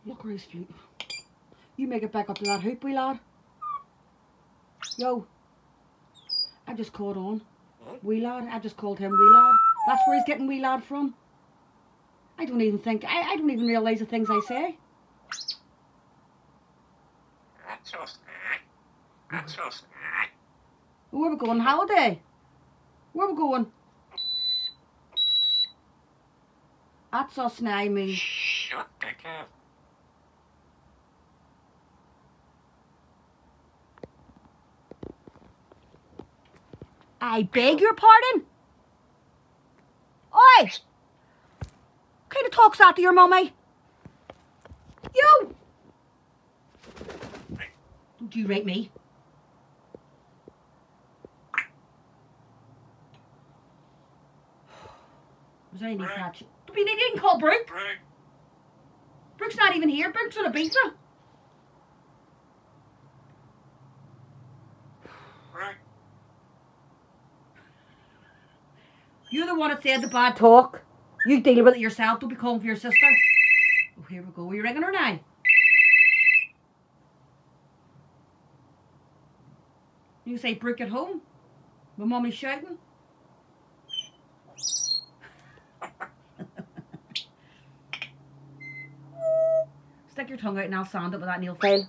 Look where he's flute. You make it back up to that hoop, wee lad. Yo. I just called on. Wee lad. I just called him wee lad. That's where he's getting wee lad from. I don't even think, I don't even realise the things I say. Where we going? Holiday? Where we going? That's us now, me. Shut the cat. I beg your pardon? Oi! What kind of talk's that to your mummy? You! Don't you rate me. Was there any catch? Don't be needing to call Brooke. Brooke's not even here. Brooke's on a pizza. You're the one that said the bad talk. You deal with it yourself. Don't be calling for your sister. Oh, here we go. Are you ringing her now? You say Brooke at home? My mummy's shouting. Stick your tongue out and I'll sand it with that nail file.